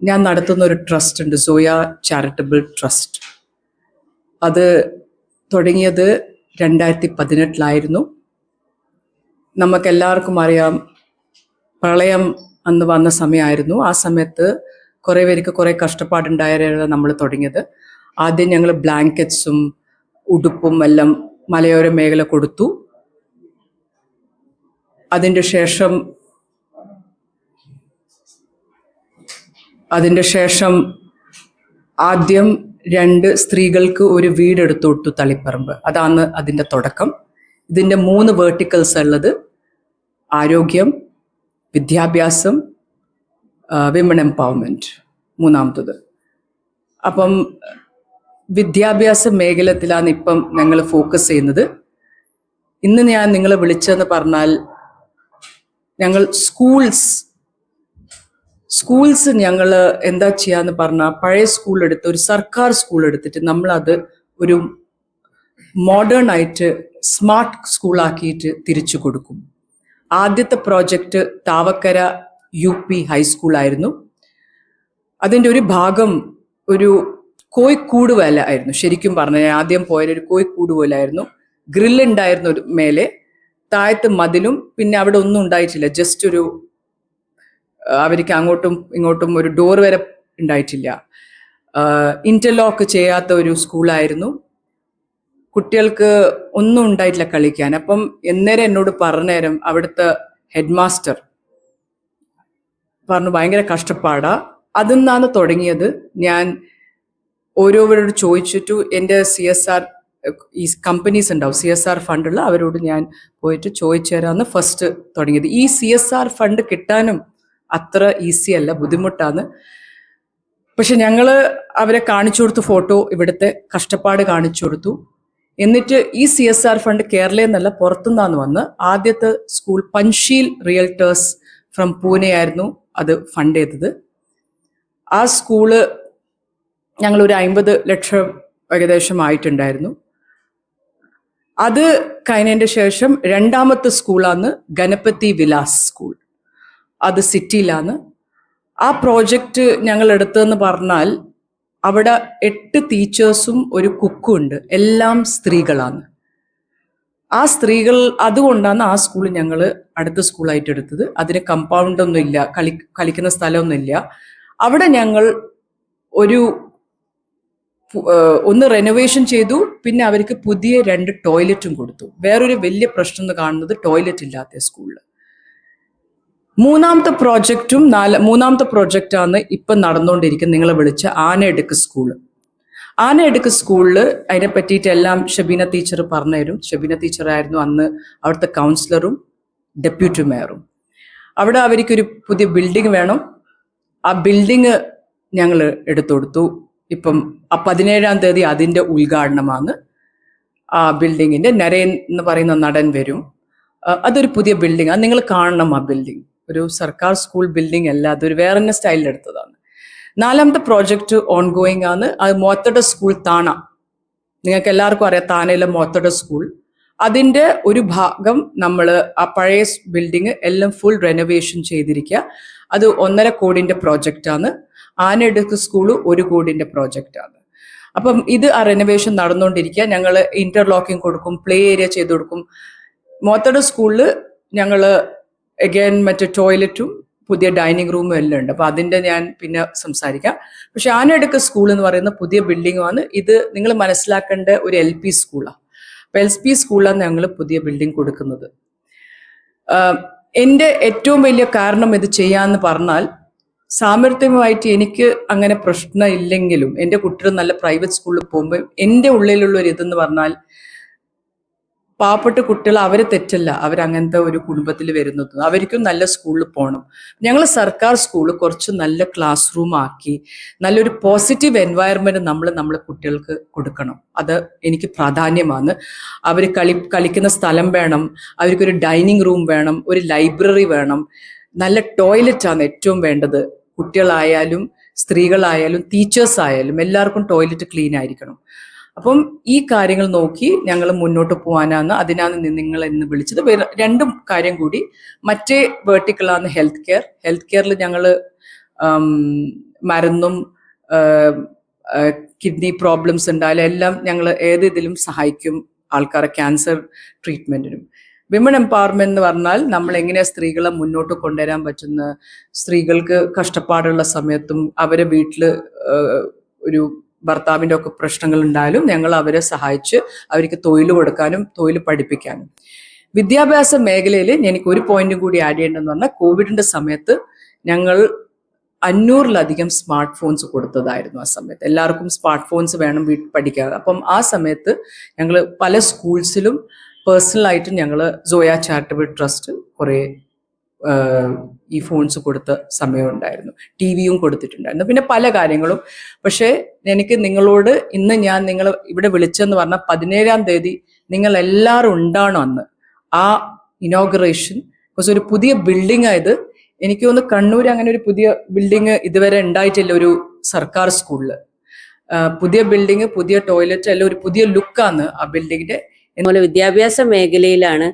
ഞാൻ നടത്തുന്ന ഒരു ട്രസ്റ്റ് ഉണ്ട്, സോയ ചാരിറ്റബിൾ ട്രസ്റ്റ്. അത് തുടങ്ങിയത് 2018 നമുക്കെല്ലാവർക്കും അറിയാം, പ്രളയം അന്ന് വന്ന സമയമായിരുന്നു. ആ സമയത്ത് കുറേ പേർക്ക് കുറേ കഷ്ടപ്പാടുണ്ടായിരുന്നു നമ്മൾ തുടങ്ങിയത്. ആദ്യം ഞങ്ങൾ ബ്ലാങ്കറ്റ്സും ഉടുപ്പും എല്ലാം മലയോര മേഖല കൊടുത്തു. അതിൻ്റെ ശേഷം ആദ്യം 2 സ്ത്രീകൾക്ക് ഒരു വീടെടുത്തു കൊടുത്തു, തളിപ്പറമ്പ്. അതാണ് അതിൻ്റെ തുടക്കം. ഇതിൻ്റെ 3 വേർട്ടിക്കൽസ് ഉള്ളത്: ആരോഗ്യം, വിദ്യാഭ്യാസം, വിമൺ എംപവർമെൻറ്റ്, മൂന്നാമത്തത്. അപ്പം വിദ്യാഭ്യാസ മേഖലത്തിലാണ് ഇപ്പം ഞങ്ങൾ ഫോക്കസ് ചെയ്യുന്നത്. ഇന്ന് ഞാൻ നിങ്ങളെ വിളിച്ചതെന്ന് പറഞ്ഞാൽ, ഞങ്ങൾ സ്കൂൾസ് ഞങ്ങൾ എന്താ ചെയ്യാന്ന് പറഞ്ഞാൽ, പഴയ സ്കൂൾ എടുത്ത് ഒരു സർക്കാർ സ്കൂൾ എടുത്തിട്ട് നമ്മളത് ഒരു മോഡേൺ ആയിട്ട് സ്മാർട്ട് സ്കൂളാക്കിയിട്ട് തിരിച്ചു കൊടുക്കും. ആദ്യത്തെ പ്രോജക്റ്റ് താവക്കര UP ഹൈസ്കൂളായിരുന്നു. അതിൻ്റെ ഒരു ഭാഗം ഒരു കോഴിക്കൂട് പോലെ ആയിരുന്നു. ശരിക്കും പറഞ്ഞാൽ ആദ്യം പോയൊരു കോഴിക്കൂട് പോലെ ആയിരുന്നു. ഗ്രില്ലുണ്ടായിരുന്നു ഒരു മേലെ, താഴത്ത് മതിലും, പിന്നെ അവിടെ ഒന്നും ഉണ്ടായിട്ടില്ല. ജസ്റ്റ് ഒരു അവർക്ക് അങ്ങോട്ടും ഇങ്ങോട്ടും ഒരു ഡോർ വരെ ഉണ്ടായിട്ടില്ല. ഇന്റർലോക്ക് ചെയ്യാത്ത ഒരു സ്കൂളായിരുന്നു. കുട്ടികൾക്ക് ഒന്നും ഉണ്ടായിട്ടില്ല കളിക്കാൻ. അപ്പം എന്നേരം എന്നോട് പറഞ്ഞേരം അവിടുത്തെ ഹെഡ് മാസ്റ്റർ പറഞ്ഞു, ഭയങ്കര കഷ്ടപ്പാടാ. അതിൽ നിന്നാണ് തുടങ്ങിയത്. ഞാൻ ഓരോരുത്തരോട് ചോദിച്ചിട്ടു, എൻ്റെ CSR ഈ കമ്പനീസ് ഉണ്ടാവും, CSR ഫണ്ടുള്ള, അവരോട് ഞാൻ പോയിട്ട് ചോദിച്ചു തരാമെന്ന് ഫസ്റ്റ് തുടങ്ങിയത്. ഈ CSR ഫണ്ട് കിട്ടാനും അത്ര ഈസി അല്ല, ബുദ്ധിമുട്ടാണ്. പക്ഷെ ഞങ്ങൾ അവരെ കാണിച്ചു കൊടുത്തു, ഫോട്ടോ, ഇവിടുത്തെ കഷ്ടപ്പാട് കാണിച്ചു കൊടുത്തു. എന്നിട്ട് ഈ CSR ഫണ്ട് കേരളയിൽ നിന്നല്ല, പുറത്തുനിന്നാണ് വന്ന്. ആദ്യത്തെ സ്കൂൾ പൻഷീൽ റിയൽറ്റേഴ്സ് ഫ്രം പൂനെ ആയിരുന്നു അത് ഫണ്ട് ചെയ്തത്. ആ സ്കൂള് ഞങ്ങൾ ഒരു 50 ലക്ഷം ഏകദേശം ആയിട്ടുണ്ടായിരുന്നു. അത് കഴിഞ്ഞതിൻ്റെ ശേഷം രണ്ടാമത്തെ സ്കൂളാണ് ഗണപതി വിലാസ് സ്കൂൾ. അത് സിറ്റിയിലാണ്. ആ പ്രോജക്റ്റ് ഞങ്ങൾ എടുത്തതെന്ന് പറഞ്ഞാൽ, അവിടെ 8 ടീച്ചേഴ്സും ഒരു കുക്കും ഉണ്ട്, എല്ലാം സ്ത്രീകളാണ്. ആ സ്ത്രീകൾ, അതുകൊണ്ടാണ് ആ സ്കൂൾ ഞങ്ങൾ അടുത്ത സ്കൂളായിട്ട് എടുത്തത്. അതിന് കമ്പൗണ്ടൊന്നും ഇല്ല, കളിക്കുന്ന സ്ഥലമൊന്നുമില്ല. അവിടെ ഞങ്ങൾ ഒന്ന് റെനോവേഷൻ ചെയ്തു. പിന്നെ അവർക്ക് പുതിയ 2 ടോയ്ലറ്റും കൊടുത്തു. വേറൊരു വലിയ പ്രശ്നം എന്ന് കാണുന്നത് ടോയ്ലറ്റ് ഇല്ലാത്ത സ്കൂളിൽ. മൂന്നാമത്തെ പ്രോജക്റ്റാണ് ഇപ്പം നടന്നുകൊണ്ടിരിക്കുന്നത്, നിങ്ങളെ വിളിച്ച ആനയെടുക്ക് സ്കൂള്. ആനയെടുക്ക് സ്കൂളിൽ അതിനെ പറ്റിയിട്ടെല്ലാം ഷബീന ടീച്ചർ പറഞ്ഞുതരും. ഷബീന ടീച്ചറായിരുന്നു അന്ന് അവിടുത്തെ കൗൺസിലറും ഡെപ്യൂട്ടി മേയറും. അവിടെ അവർക്കൊരു പുതിയ ബിൽഡിംഗ് വേണം. ആ ബിൽഡിങ് ഞങ്ങൾ എടുത്തു കൊടുത്തു. ഇപ്പം 17-ാം തീയതി അതിൻ്റെ ഉദ്ഘാടനമാണ്. ആ ബിൽഡിങ്ങിൻ്റെ നരേൻ എന്ന് പറയുന്ന നടൻ വരും. അതൊരു പുതിയ ബിൽഡിംഗ്, അത് നിങ്ങൾ കാണണം. ആ ബിൽഡിംഗ് ഒരു സർക്കാർ സ്കൂൾ ബിൽഡിംഗ് അല്ല, അതൊരു വേറെ തന്നെ സ്റ്റൈലിൽ എടുത്തതാണ്. 4ാമത്തെ പ്രോജക്റ്റ് ഓൺ ഗോയിങ് ആണ്. അത് മോത്തഡ സ്കൂൾ താണ. നിങ്ങൾക്ക് എല്ലാവർക്കും അറിയാം, താനയിലെ മോത്തഡ സ്കൂൾ. അതിൻ്റെ ഒരു ഭാഗം നമ്മൾ ആ പഴയ ബിൽഡിങ് എല്ലാം ഫുൾ റെനോവേഷൻ ചെയ്തിരിക്കുക. അത് 1.5 കോടിൻ്റെ പ്രോജക്റ്റാണ്. ആനയെടുക്ക് സ്കൂള് 1 കോടിൻ്റെ പ്രോജക്റ്റാണ്. അപ്പം ഇത് ആ റെനോവേഷൻ നടന്നുകൊണ്ടിരിക്കുക. ഞങ്ങൾ ഇന്റർലോക്കിംഗ് കൊടുക്കും, പ്ലേ ഏരിയ ചെയ്ത് കൊടുക്കും. മോത്തഡ സ്കൂളിൽ ഞങ്ങൾ അഗൈൻ മറ്റേ ടോയ്ലറ്റും പുതിയ ഡൈനിങ് റൂമും എല്ലാം ഉണ്ട്. അപ്പം അതിൻ്റെ ഞാൻ പിന്നെ സംസാരിക്കാം. പക്ഷെ ആനയെടുക്ക് സ്കൂൾ എന്ന് പറയുന്ന പുതിയ ബിൽഡിങ്ങുമാണ്. ഇത് നിങ്ങൾ മനസ്സിലാക്കേണ്ട ഒരു LP സ്കൂളാണ്. അപ്പം LP സ്കൂളിലാണ് ഞങ്ങൾ പുതിയ ബിൽഡിംഗ് കൊടുക്കുന്നത്. എൻ്റെ ഏറ്റവും വലിയ കാരണം ഇത് ചെയ്യാമെന്ന് പറഞ്ഞാൽ, സാമർത്ഥ്യമായിട്ട് എനിക്ക് അങ്ങനെ പ്രശ്നം ഇല്ലെങ്കിലും എൻ്റെ കുട്ടികൾ നല്ല പ്രൈവറ്റ് സ്കൂളിൽ പോകുമ്പോൾ എൻ്റെ ഉള്ളിലുള്ള ഒരു ഇതെന്ന് പറഞ്ഞാൽ, പാവപ്പെട്ട കുട്ടികൾ അവരെ തെറ്റല്ല, അവരങ്ങനത്തെ ഒരു കുടുംബത്തിൽ വരുന്നത്, അവർക്കും നല്ല സ്കൂളിൽ പോകണം. ഞങ്ങൾ സർക്കാർ സ്കൂള് കുറച്ച് നല്ല ക്ലാസ് റൂം ആക്കി നല്ലൊരു പോസിറ്റീവ് എൻവയറമെന്റ് നമ്മളെ കുട്ടികൾക്ക് കൊടുക്കണം. അത് എനിക്ക് പ്രാധാന്യമാണ്. അവർ കളിക്കുന്ന സ്ഥലം വേണം, അവർക്കൊരു ഡൈനിങ് റൂം വേണം, ഒരു ലൈബ്രറി വേണം, നല്ല ടോയ്ലറ്റാണ് ഏറ്റവും വേണ്ടത്. കുട്ടികളായാലും സ്ത്രീകളായാലും ടീച്ചേഴ്സ് ആയാലും എല്ലാവർക്കും ടോയ്ലറ്റ് ക്ലീൻ ആയിരിക്കണം. അപ്പം ഈ കാര്യങ്ങൾ നോക്കി ഞങ്ങൾ മുന്നോട്ട് പോകാനാണ്, അതിനാണ് നിങ്ങൾ എന്ന് വിളിച്ചത്. 2 കാര്യം കൂടി. മറ്റേ വേർട്ടിക്കലാണ് ഹെൽത്ത് കെയർ. ഹെൽത്ത് കെയറിൽ ഞങ്ങൾ മരുന്നും കിഡ്നി പ്രോബ്ലംസ് ഉണ്ടായാലും എല്ലാം ഞങ്ങൾ ഏത് ഇതിലും സഹായിക്കും ആൾക്കാരെ ക്യാൻസർ ട്രീറ്റ്മെൻറ്റിനും. വിമൺ എംപവർമെന്റ് എന്ന് പറഞ്ഞാൽ നമ്മൾ എങ്ങനെ സ്ത്രീകളെ മുന്നോട്ട് കൊണ്ടുവരാൻ പറ്റുന്ന, സ്ത്രീകൾക്ക് കഷ്ടപ്പാടുള്ള സമയത്തും അവരെ വീട്ടിൽ ഒരു ഭർത്താവിൻ്റെ ഒക്കെ പ്രശ്നങ്ങൾ ഉണ്ടായാലും ഞങ്ങൾ അവരെ സഹായിച്ച് അവർക്ക് തൊഴിൽ കൊടുക്കാനും തൊഴിൽ പഠിപ്പിക്കാനും. വിദ്യാഭ്യാസ മേഖലയിൽ എനിക്ക് ഒരു പോയിന്റും കൂടി ആഡ് ചെയ്യേണ്ടതെന്ന് പറഞ്ഞാൽ കോവിഡിന്റെ സമയത്ത് ഞങ്ങൾ 500-ലധികം സ്മാർട്ട് ഫോൺസ് കൊടുത്തതായിരുന്നു. ആ സമയത്ത് എല്ലാവർക്കും സ്മാർട്ട് ഫോൺസ് വേണം വീട്ടിൽ പഠിക്കാൻ. അപ്പം ആ സമയത്ത് ഞങ്ങൾ പല സ്കൂൾസിലും പേഴ്സണലായിട്ടും ഞങ്ങൾ സോയ ചാരിറ്റബിൾ ട്രസ്റ്റ് കുറേ ഈ ഫോൺസ് കൊടുത്ത സമയം ഉണ്ടായിരുന്നു. TV-യും കൊടുത്തിട്ടുണ്ടായിരുന്നു, പിന്നെ പല കാര്യങ്ങളും. പക്ഷേ എനിക്ക് നിങ്ങളോട് ഇന്ന് ഞാൻ നിങ്ങൾ ഇവിടെ വിളിച്ചെന്ന് പറഞ്ഞാൽ 17-ാം തീയതി നിങ്ങൾ എല്ലാവരും ഉണ്ടാണോ അന്ന് ആ ഇനോഗ്രേഷൻ. ബിക്കോസ് ഒരു പുതിയ ബിൽഡിംഗ് ആയത്, എനിക്ക് തോന്നുന്നു കണ്ണൂർ അങ്ങനെ ഒരു പുതിയ ബിൽഡിംഗ് ഇതുവരെ ഉണ്ടായിട്ടില്ല ഒരു സർക്കാർ സ്കൂളിൽ. പുതിയ ബിൽഡിംഗ്, പുതിയ ടോയ്ലറ്റ്, എല്ലാം ഒരു പുതിയ ലുക്കാണ് ആ ബിൽഡിങ്ങിന്റെ. അതുപോലെ വിദ്യാഭ്യാസ മേഖലയിലാണ്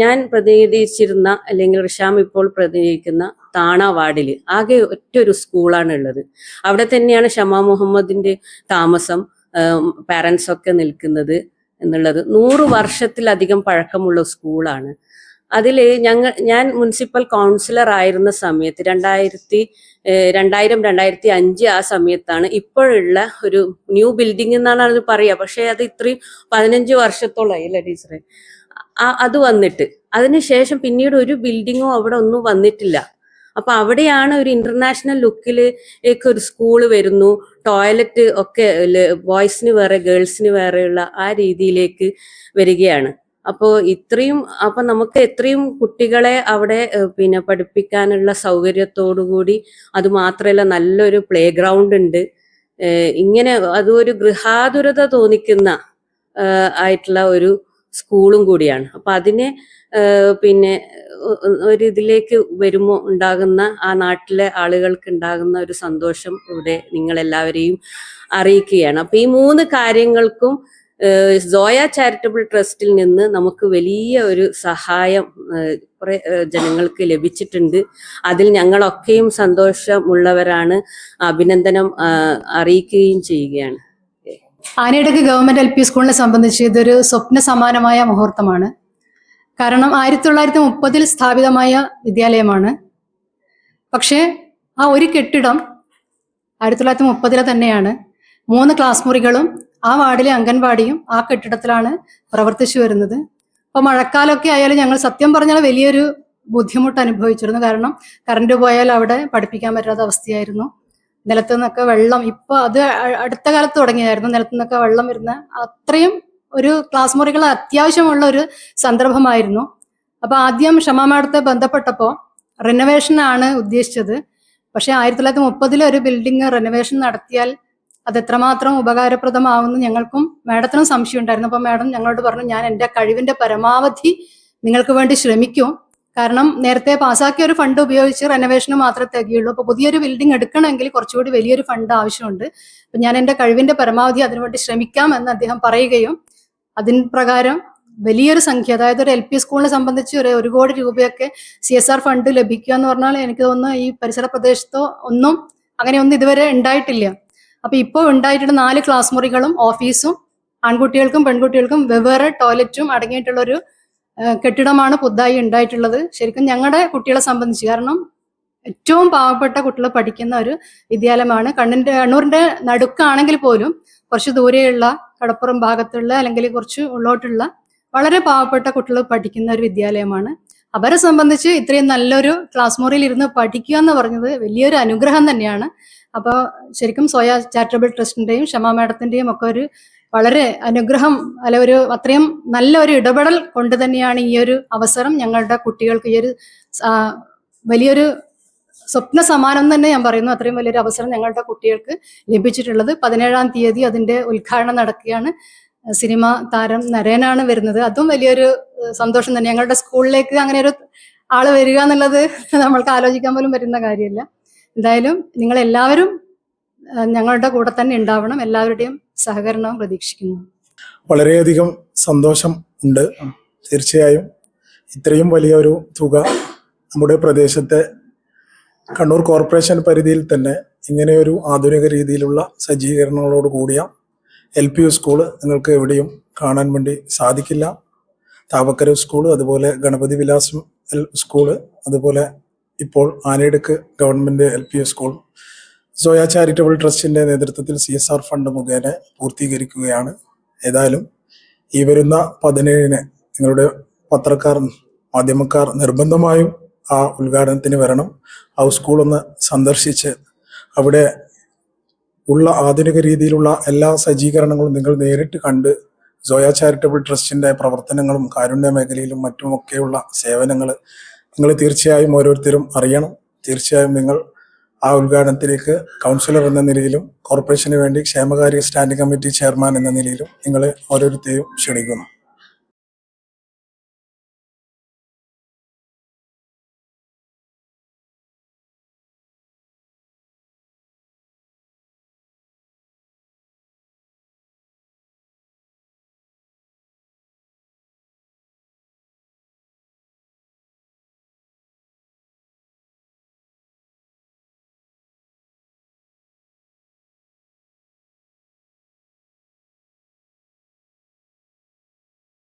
ഞാൻ പ്രതിനിധീകരിച്ചിരുന്ന, അല്ലെങ്കിൽ റിഷാം ഇപ്പോൾ പ്രതിനിധീകരിക്കുന്ന താണ വാർഡിൽ ആകെ ഒറ്റ ഒരു സ്കൂളാണ് ഉള്ളത്. അവിടെ തന്നെയാണ് ഷമാ മുഹമ്മദിന്റെ താമസം, പാരൻസ് ഒക്കെ നിൽക്കുന്നത് എന്നുള്ളത്. 100 വർഷത്തിലധികം പഴക്കമുള്ള സ്കൂളാണ്. അതിൽ ഞാൻ മുനിസിപ്പൽ കൗൺസിലർ ആയിരുന്ന സമയത്ത് 2000-2005 ആ സമയത്താണ് ഇപ്പോഴുള്ള ഒരു ന്യൂ ബിൽഡിംഗ് എന്നാണ് അത് പറയുക. പക്ഷെ അത് ഇത്രയും 15 വർഷത്തോളമായി അല്ലേ ടീച്ചറെ അത് വന്നിട്ട്. അതിനുശേഷം പിന്നീട് ഒരു ബിൽഡിങ്ങോ അവിടെ ഒന്നും വന്നിട്ടില്ല. അപ്പൊ അവിടെയാണ് ഒരു ഇന്റർനാഷണൽ ലുക്കിലേക്ക് ഒരു സ്കൂള് വരുന്നു, ടോയ്ലറ്റ് ഒക്കെ ബോയ്സിന് വേറെ ഗേൾസിന് വേറെയുള്ള ആ രീതിയിലേക്ക് വരികയാണ്. അപ്പൊ നമുക്ക് എത്രയും കുട്ടികളെ അവിടെ പഠിപ്പിക്കാനുള്ള സൗകര്യത്തോടുകൂടി, അത് മാത്രമല്ല നല്ലൊരു പ്ലേ ഗ്രൗണ്ട് ഉണ്ട്. ഇങ്ങനെ അതൊരു ഗൃഹാതുരത തോന്നിക്കുന്ന ആയിട്ടുള്ള ഒരു സ്കൂളും കൂടിയാണ്. അപ്പൊ അതിനെ ഒരു ഇതിലേക്ക് വരുമ്പോൾ ഉണ്ടാകുന്ന ആ നാട്ടിലെ ആളുകൾക്ക് ഉണ്ടാകുന്ന ഒരു സന്തോഷം ഇവിടെ നിങ്ങളെല്ലാവരെയും അറിയിക്കുകയാണ്. അപ്പൊ ഈ 3 കാര്യങ്ങൾക്കും സോയ ചാരിറ്റബിൾ ട്രസ്റ്റിൽ നിന്ന് നമുക്ക് വലിയ ഒരു സഹായം കുറെ ജനങ്ങൾക്ക് ലഭിച്ചിട്ടുണ്ട്. അതിൽ ഞങ്ങളൊക്കെയും സന്തോഷമുള്ളവരാണ്, അഭിനന്ദനം അറിയിക്കുകയും ചെയ്യുകയാണ്. ആനയിടക്ക് ഗവൺമെന്റ് LP സ്കൂളിനെ സംബന്ധിച്ച് ഇതൊരു സ്വപ്ന സമാനമായ മുഹൂർത്തമാണ്. കാരണം 1930 സ്ഥാപിതമായ വിദ്യാലയമാണ്. പക്ഷേ ആ ഒരു കെട്ടിടം 1930 തന്നെയാണ്. 3 ക്ലാസ് മുറികളും ആ വാർഡിലെ അംഗൻവാടിയും ആ കെട്ടിടത്തിലാണ് പ്രവർത്തിച്ചു വരുന്നത്. അപ്പോൾ മഴക്കാലമൊക്കെ ആയാലും ഞങ്ങൾ സത്യം പറഞ്ഞാൽ വലിയൊരു ബുദ്ധിമുട്ട് അനുഭവിച്ചിരുന്നു. കാരണം കറണ്ട് പോയാൽ അവിടെ പഠിപ്പിക്കാൻ പറ്റാത്ത അവസ്ഥയായിരുന്നു. നിലത്തു നിന്നൊക്കെ വെള്ളം, ഇപ്പൊ അത് അടുത്ത കാലത്ത് തുടങ്ങിയായിരുന്നു, നിലത്തു നിന്നൊക്കെ വെള്ളം വരുന്ന അത്രയും ഒരു ക്ലാസ് മുറികൾ അത്യാവശ്യമുള്ള ഒരു സന്ദർഭമായിരുന്നു. അപ്പൊ ആദ്യം ഷമാ മാഡത്തെ ബന്ധപ്പെട്ടപ്പോൾ റിനോവേഷനാണ് ഉദ്ദേശിച്ചത്. പക്ഷെ 1930 ഒരു ബിൽഡിംഗ് റിനോവേഷൻ നടത്തിയാൽ അത് എത്രമാത്രം ഉപകാരപ്രദമാവുമെന്ന് ഞങ്ങൾക്കും മാഡത്തിനും സംശയം ഉണ്ടായിരുന്നു. അപ്പൊ മാഡം ഞങ്ങളോട് പറഞ്ഞു, ഞാൻ എൻ്റെ കഴിവിന്റെ പരമാവധി നിങ്ങൾക്ക് വേണ്ടി ശ്രമിക്കും. കാരണം നേരത്തെ പാസ്സാക്കിയ ഒരു ഫണ്ട് ഉപയോഗിച്ച് റെനോവേഷന് മാത്രമേ തികയുള്ളൂ. അപ്പൊ പുതിയൊരു ബിൽഡിംഗ് എടുക്കണമെങ്കിൽ കുറച്ചുകൂടി വലിയൊരു ഫണ്ട് ആവശ്യമുണ്ട്. അപ്പൊ ഞാൻ എൻ്റെ കഴിവിന്റെ പരമാവധി അതിനുവേണ്ടി ശ്രമിക്കാം എന്ന് അദ്ദേഹം പറയുകയും അതിന് പ്രകാരം വലിയൊരു സംഖ്യ, അതായത് ഒരു LP സ്കൂളിനെ സംബന്ധിച്ച് ഒരു 1 കോടി രൂപയൊക്കെ CSR ഫണ്ട് ലഭിക്കുക എന്ന് പറഞ്ഞാൽ എനിക്ക് തോന്നുന്നു ഈ പരിസര പ്രദേശത്തോ അങ്ങനെയൊന്നും ഇതുവരെ ഉണ്ടായിട്ടില്ല. അപ്പൊ ഇപ്പോൾ ഉണ്ടായിട്ടുള്ള 4 ക്ലാസ് മുറികളും ഓഫീസും ആൺകുട്ടികൾക്കും പെൺകുട്ടികൾക്കും വെവ്വേറെ ടോയ്ലറ്റും അടങ്ങിയിട്ടുള്ള ഒരു കെട്ടിടമാണ് പുതുതായി ഉണ്ടായിട്ടുള്ളത്. ശരിക്കും ഞങ്ങളുടെ കുട്ടികളെ സംബന്ധിച്ച്, കാരണം ഏറ്റവും പാവപ്പെട്ട കുട്ടികൾ പഠിക്കുന്ന ഒരു വിദ്യാലയമാണ്. കണ്ണൂരിന്റെ നടുക്കാണെങ്കിൽ പോലും കുറച്ച് ദൂരെയുള്ള കടപ്പുറം ഭാഗത്തുള്ള അല്ലെങ്കിൽ കുറച്ച് ഉള്ളോട്ടുള്ള വളരെ പാവപ്പെട്ട കുട്ടികൾ പഠിക്കുന്ന ഒരു വിദ്യാലയമാണ്. അവരെ സംബന്ധിച്ച് ഇത്രയും നല്ലൊരു ക്ലാസ് മുറിയിൽ ഇരുന്ന് പഠിക്കുക എന്ന് പറഞ്ഞത് വലിയൊരു അനുഗ്രഹം തന്നെയാണ്. അപ്പോൾ ശരിക്കും സോയ ചാരിറ്റബിൾ ട്രസ്റ്റിന്റെയും ഷമാ മാഡത്തിന്റെയും ഒക്കെ ഒരു വളരെ അനുഗ്രഹം, അല്ല ഒരു അത്രയും നല്ല ഒരു ഇടപെടൽ കൊണ്ട് തന്നെയാണ് ഈ ഒരു അവസരം ഞങ്ങളുടെ കുട്ടികൾക്ക്, ഈ ഒരു വലിയൊരു സ്വപ്ന സമാനം തന്നെ ഞാൻ പറയുന്നു, അത്രയും വലിയൊരു അവസരം ഞങ്ങളുടെ കുട്ടികൾക്ക് ലഭിച്ചിട്ടുള്ളത്. 17-ാം തീയതി അതിന്റെ ഉദ്ഘാടനം നടക്കുകയാണ്. സിനിമ താരം നരേനാണ് വരുന്നത്. അതും വലിയൊരു സന്തോഷം തന്നെ. ഞങ്ങളുടെ സ്കൂളിലേക്ക് അങ്ങനെ ഒരു ആള് വരിക എന്നുള്ളത് നമ്മൾക്ക് ആലോചിക്കാൻ പോലും പറ്റുന്ന കാര്യമല്ല. എന്തായാലും നിങ്ങളെല്ലാവരും ഞങ്ങളുടെ കൂടെ തന്നെ ഉണ്ടാവണം. എല്ലാവരുടെയും സഹകരണവും പ്രതീക്ഷിക്കുന്നു. വളരെയധികം സന്തോഷം ഉണ്ട്. തീർച്ചയായും ഇത്രയും വലിയൊരു തുക നമ്മുടെ പ്രദേശത്തെ കണ്ണൂർ കോർപ്പറേഷൻ പരിധിയിൽ തന്നെ ഇങ്ങനെയൊരു ആധുനിക രീതിയിലുള്ള സജ്ജീകരണങ്ങളോട് കൂടിയ LPU സ്കൂള് നിങ്ങൾക്ക് എവിടെയും കാണാൻ വേണ്ടി സാധിക്കില്ല. താവക്കര സ്കൂള്, അതുപോലെ ഗണപതി വിലാസം സ്കൂള്, അതുപോലെ ഇപ്പോൾ ആനയിടക്ക് ഗവൺമെന്റ് LPU സ്കൂൾ സോയ ചാരിറ്റബിൾ ട്രസ്റ്റിന്റെ നേതൃത്വത്തിൽ CSR ഫണ്ട് മുഖേന പൂർത്തീകരിക്കുകയാണ്. ഏതായാലും ഈ വരുന്ന 17-ന് നിങ്ങളുടെ പത്രക്കാർ, മാധ്യമക്കാർ നിർബന്ധമായും ആ ഉദ്ഘാടനത്തിന് വരണം. ആ സ്കൂളൊന്ന് സന്ദർശിച്ച് അവിടെ ഉള്ള ആധുനിക രീതിയിലുള്ള എല്ലാ സജ്ജീകരണങ്ങളും നിങ്ങൾ നേരിട്ട് കണ്ട് സോയ ചാരിറ്റബിൾ ട്രസ്റ്റിന്റെ പ്രവർത്തനങ്ങളും കാരുണ്യ മേഖലയിലും മറ്റുമൊക്കെയുള്ള സേവനങ്ങൾ നിങ്ങൾ തീർച്ചയായും ഓരോരുത്തരും അറിയണം. തീർച്ചയായും നിങ്ങൾ ആ ഉദ്ഘാടനത്തിലേക്ക് കൗൺസിലർ എന്ന നിലയിലും കോർപ്പറേഷന് വേണ്ടി ക്ഷേമകാര്യ സ്റ്റാൻഡിംഗ് കമ്മിറ്റി ചെയർമാൻ എന്ന നിലയിലും നിങ്ങളെ ഓരോരുത്തരെയും ക്ഷണിക്കുന്നു.